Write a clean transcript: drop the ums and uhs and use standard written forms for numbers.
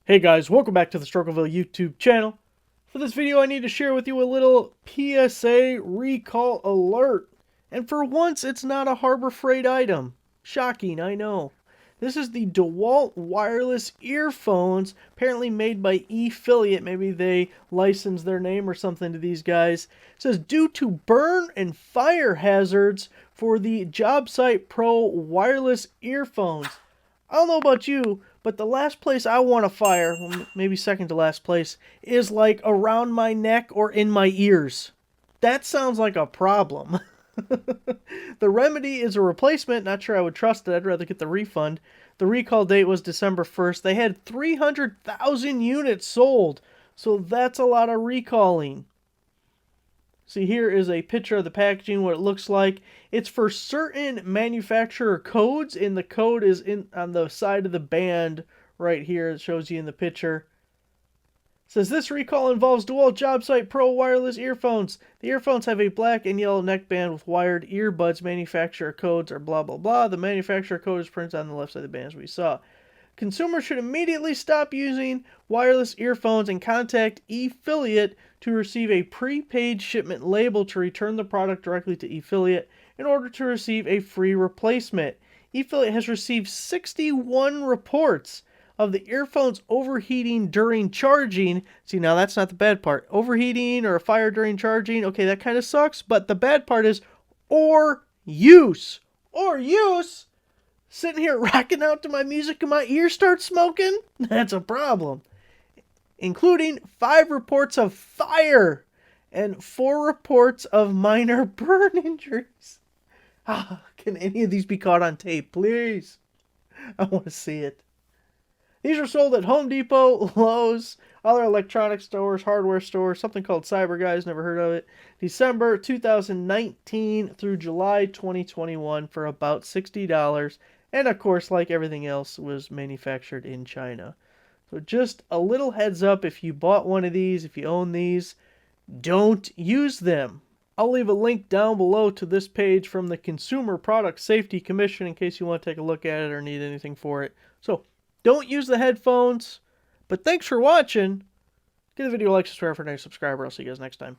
Hey guys, welcome back to the Strokeville YouTube channel. For this video I need to share with you a little PSA recall alert. And for once it's not a Harbor Freight item. Shocking, I know. This is the DeWALT wireless earphones, apparently made by e-ffiliate. Maybe they licensed their name or something to these guys. It says, due to burn and fire hazards for the Job Site Pro wireless earphones. I don't know about you, but the last place I want to fire, well, maybe second to last place, is like around my neck or in my ears. That sounds like a problem. The remedy is a replacement. Not sure I would trust it. I'd rather get the refund. The recall date was December 1st. They had 300,000 units sold, so that's a lot of recalling. See, here is a picture of the packaging, what it looks like. It's for certain manufacturer codes, and the code is on the side of the band right here. It shows you in the picture. It says, this recall involves DeWALT Job Site Pro wireless earphones. The earphones have a black and yellow neckband with wired earbuds. Manufacturer codes are blah, blah, blah. The manufacturer code is printed on the left side of the band, as we saw. Consumers should immediately stop using wireless earphones and contact e-ffiliate to receive a prepaid shipment label to return the product directly to e-ffiliate in order to receive a free replacement. E-ffiliate has received 61 reports of the earphones overheating during charging. See, now that's not the bad part. Overheating or a fire during charging, okay, that kind of sucks, but the bad part is or use. Or use? Sitting here rocking out to my music and my ears start smoking? That's a problem. Including 5 reports of fire and 4 reports of minor burn injuries. Can any of these be caught on tape, please? I want to see it. These are sold at Home Depot, Lowe's, other electronic stores, hardware stores, something called Cyber Guys, never heard of it. December 2019 through July 2021 for about $60. And of course, like everything else, was manufactured in China. So just a little heads up, if you bought one of these, if you own these, don't use them. I'll leave a link down below to this page from the Consumer Product Safety Commission in case you want to take a look at it or need anything for it. So don't use the headphones. But thanks for watching. Give the video a like, subscribe for a new subscriber. I'll see you guys next time.